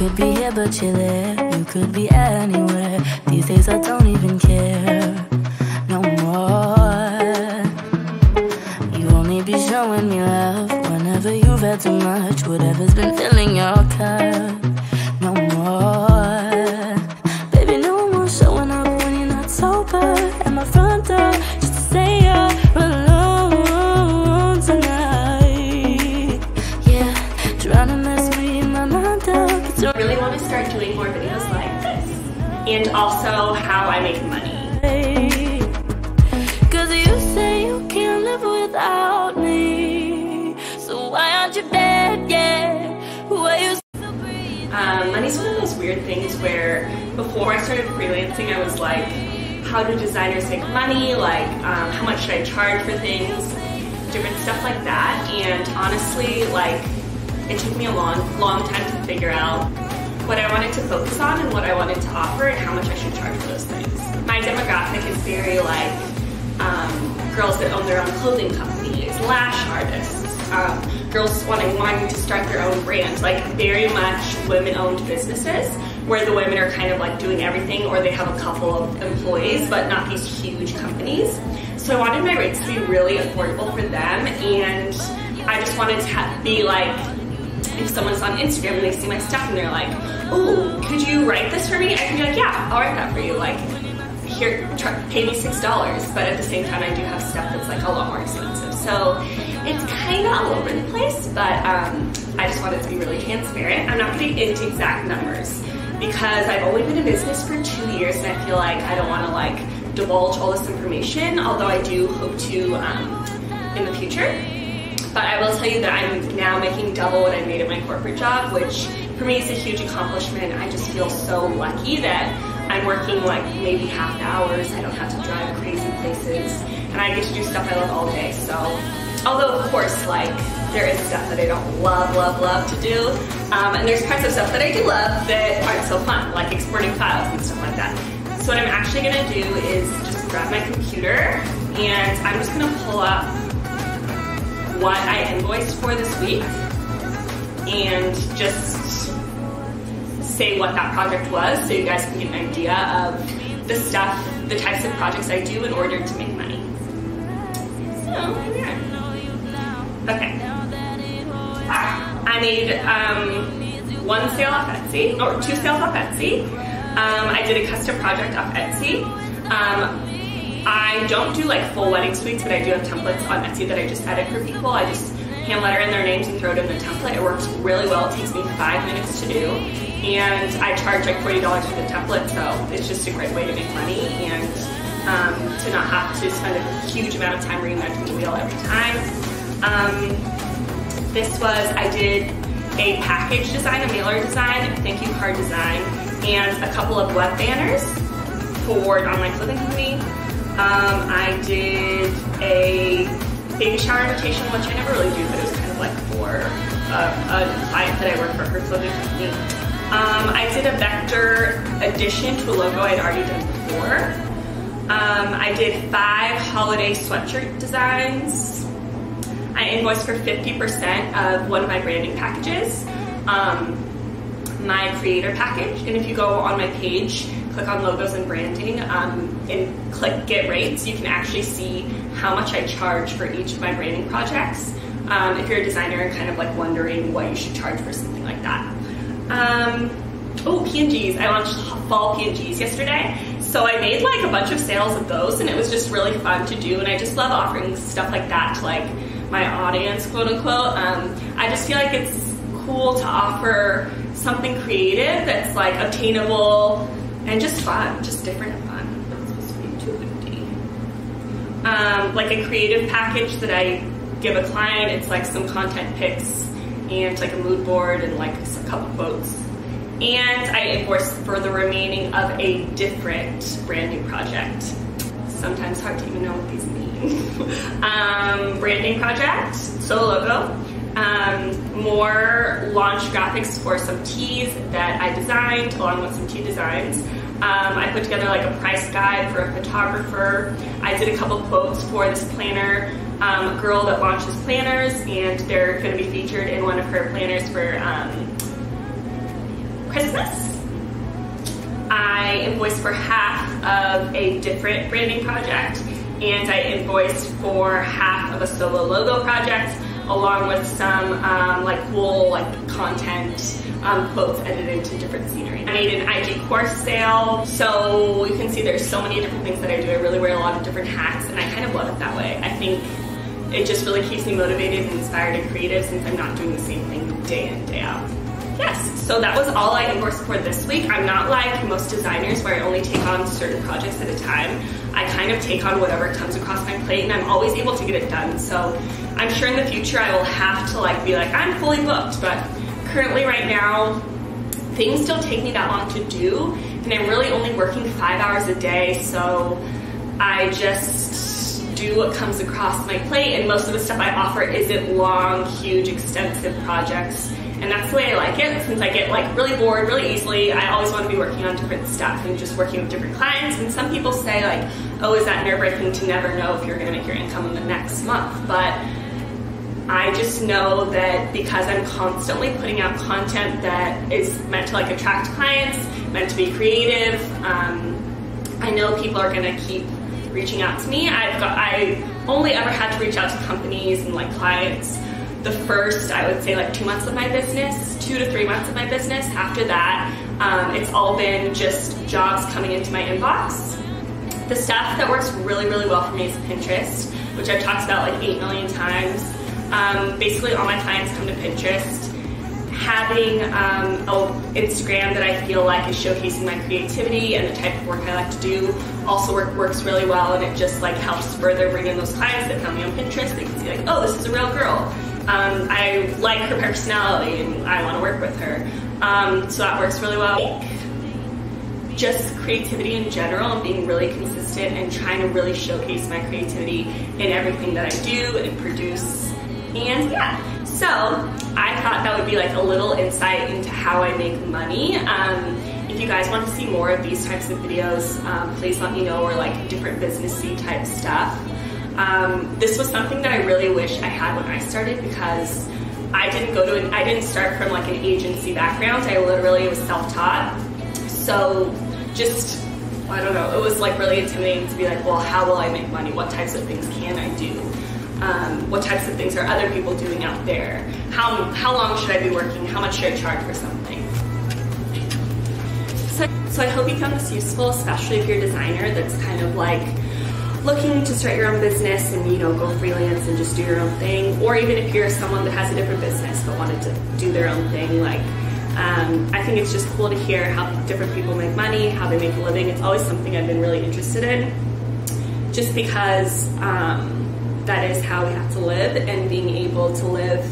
could be here but you're there. You could be anywhere. These days I don't even care no more. You only be showing me love whenever you've had too much. Whatever's been filling your cup, no more. Baby, no more showing up when you're not sober at my front door, just to say you're alone tonight. Yeah, trying to mess me in my mind up. I really want to start doing more videos like this, and also how I make money. Cause you say you can't live without me, so why aren't you dead yet? Why you still breathe? Money's one of those weird things where before I started freelancing, I was like, how do designers make money? Like, how much should I charge for things? Different stuff like that. And honestly, like, it took me a long time to figure out what I wanted to focus on and what I wanted to offer and how much I should charge for those things. My demographic is very like girls that own their own clothing companies, lash artists, girls wanting to start their own brand, like very much women-owned businesses where the women are kind of like doing everything, or they have a couple of employees but not these huge companies. So I wanted my rates to be really affordable for them, and I just wanted to be like, if someone's on Instagram and they see my stuff and they're like, oh, could you write this for me? I can be like, yeah, I'll write that for you. Like, here, pay me $6. But at the same time, I do have stuff that's like a lot more expensive. So it's kind of all over the place, but I just wanted to be really transparent. I'm not getting into exact numbers because I've only been in business for 2 years, and I feel like I don't want to like divulge all this information, although I do hope to in the future. But I will tell you that I'm now making double what I made at my corporate job, which for me is a huge accomplishment. I just feel so lucky that I'm working like maybe half the hours. I don't have to drive crazy places, and I get to do stuff I love all day. So, although of course, like, there is stuff that I don't love to do, and there's parts of stuff that I do love that aren't so fun, like exporting files and stuff like that. So what I'm actually gonna do is just grab my computer, and I'm just gonna pull up what I invoiced for this week and just say what that project was so you guys can get an idea of the stuff, the types of projects I do in order to make money. So, yeah. Okay. I made one sale off Etsy, or 2 sales off Etsy. I did a custom project off Etsy. I don't do like full wedding suites, but I do have templates on Etsy that I just edit for people. I just hand letter in their names and throw it in the template. It works really well. It takes me 5 minutes to do, and I charge like $40 for the template, so it's just a great way to make money and to not have to spend a huge amount of time reinventing the wheel every time. I did a package design, a mailer design, a thank you card design, and a couple of web banners for an online clothing company. I did a baby shower invitation, which I never really do, but it was kind of like for a client that I work for, her clothing company. I did a vector addition to a logo I'd already done before. I did 5 holiday sweatshirt designs. I invoiced for 50% of one of my branding packages, my creator package, and if you go on my page, click on logos and branding, and click get rates, you can actually see how much I charge for each of my branding projects. If you're a designer and kind of like wondering what you should charge for something like that. Oh, PNGs. I launched fall PNGs yesterday. So I made like a bunch of sales of those, and it was just really fun to do, and I just love offering stuff like that to like my audience, quote unquote. I just feel like it's cool to offer something creative that's like obtainable and just fun, just different and fun. It's supposed to be $250. Like a creative package that I give a client, it's like some content pics and like a mood board and like a couple quotes. And I invoice for the remaining of a different branding project. Sometimes hard to even know what these mean. Branding project, solo logo. More launch graphics for some tees that I designed along with some tee designs. I put together like a price guide for a photographer. I did a couple quotes for this planner girl that launches planners, and they're going to be featured in one of her planners for Christmas. I invoiced for half of a different branding project, and I invoiced for half of a solo logo project, along with some like cool like content quotes edited into different scenery. I made an IG course sale, so you can see there's so many different things that I do. I really wear a lot of different hats, and I kind of love it that way. I think it just really keeps me motivated and inspired and creative, since I'm not doing the same thing day in, day out. Yes, so that was all I invoiced for this week. I'm not like most designers where I only take on certain projects at a time. I kind of take on whatever comes across my plate, and I'm always able to get it done. So I'm sure in the future I will have to like be like, I'm fully booked, but currently right now, things don't take me that long to do, and I'm really only working 5 hours a day, so I just do what comes across my plate, and most of the stuff I offer isn't long, huge, extensive projects. And that's the way I like it, since I get like really bored really easily. I always want to be working on different stuff and just working with different clients. And some people say like, oh, is that nerve-wracking to never know if you're gonna make your income in the next month? But I just know that because I'm constantly putting out content that is meant to like attract clients, meant to be creative, I know people are gonna keep reaching out to me. I only ever had to reach out to companies and like clients the first, I would say like 2 months of my business, 2 to 3 months of my business. After that, it's all been just jobs coming into my inbox. The stuff that works really, really well for me is Pinterest, which I've talked about like 8 million times. Basically all my clients come to Pinterest. Having an Instagram that I feel like is showcasing my creativity and the type of work I like to do also works really well, and it just like helps further bring in those clients that found me on Pinterest. They can see like, oh, this is a real girl. I like her personality and I want to work with her. So that works really well. Just creativity in general and being really consistent and trying to really showcase my creativity in everything that I do and produce. And yeah, so I thought that would be like a little insight into how I make money. If you guys want to see more of these types of videos, please let me know, or like different businessy type stuff. This was something that I really wish I had when I started, because I didn't start from like an agency background. I literally was self-taught. So just, I don't know, it was like really intimidating to be like, well, how will I make money? What types of things can I do? What types of things are other people doing out there? How long should I be working? How much should I charge for something? So I hope you found this useful, especially if you're a designer that's kind of like looking to start your own business and, you know, go freelance and just do your own thing, or even if you're someone that has a different business but wanted to do their own thing. Like, I think it's just cool to hear how different people make money, how they make a living. It's always something I've been really interested in, just because that is how we have to live, and being able to live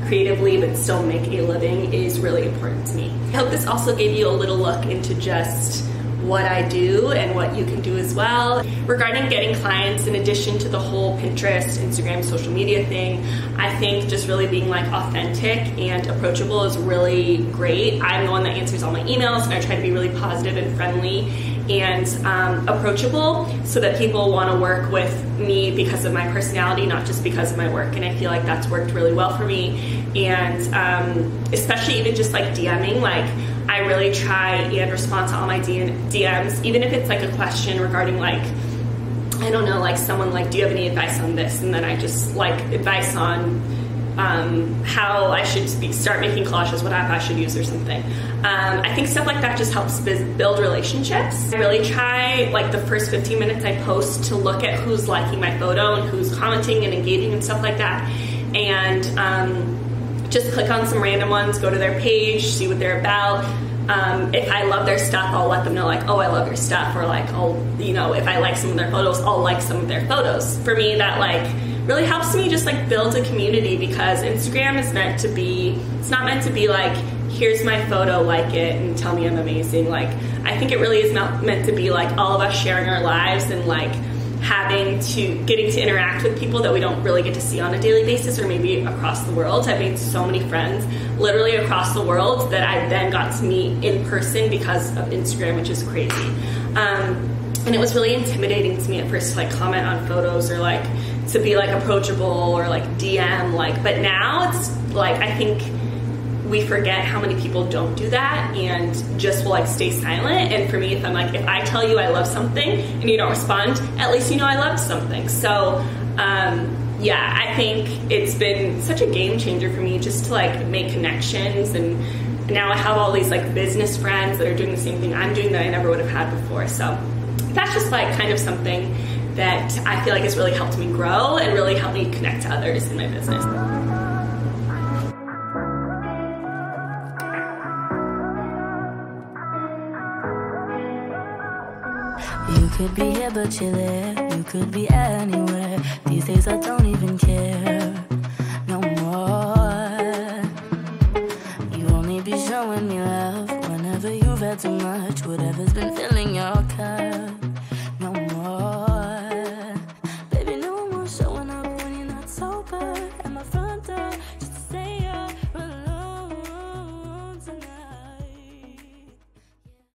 creatively but still make a living is really important to me. I hope this also gave you a little look into just what I do and what you can do as well. Regarding getting clients, in addition to the whole Pinterest, Instagram, social media thing, I think just really being like authentic and approachable is really great. I'm the one that answers all my emails, and I try to be really positive and friendly and approachable, so that people want to work with me because of my personality, not just because of my work. And I feel like that's worked really well for me. And especially even just like DMing, like I really try and respond to all my DMs, even if it's like a question regarding like, I don't know, like someone like, do you have any advice on this? And then I just like advice on how I should start making collages, what app I should use or something. I think stuff like that just helps build relationships. I really try, like the first 15 minutes I post, to look at who's liking my photo and who's commenting and engaging and stuff like that. And just click on some random ones, go to their page, see what they're about. If I love their stuff, I'll let them know like, oh, I love your stuff, or like, you know, if I like some of their photos, I'll like some of their photos. For me, that like really helps me just like build a community, because Instagram is meant to be, it's not meant to be like, here's my photo, like it and tell me I'm amazing. Like, I think it really is not meant to be like all of us sharing our lives and like getting to interact with people that we don't really get to see on a daily basis, or maybe across the world. I've made so many friends literally across the world that I then got to meet in person because of Instagram, which is crazy. And it was really intimidating to me at first to like comment on photos, or like to be like approachable, or like DM, like, but now it's like, I think we forget how many people don't do that and just will like stay silent. And for me, if I tell you I love something and you don't respond, at least you know I loved something. So yeah, I think it's been such a game changer for me just to like make connections, and now I have all these like business friends that are doing the same thing I'm doing that I never would have had before. So that's just like kind of something that I feel like has really helped me grow and really helped me connect to others in my business. You could be here but you're there. You could be anywhere. These days I don't even care.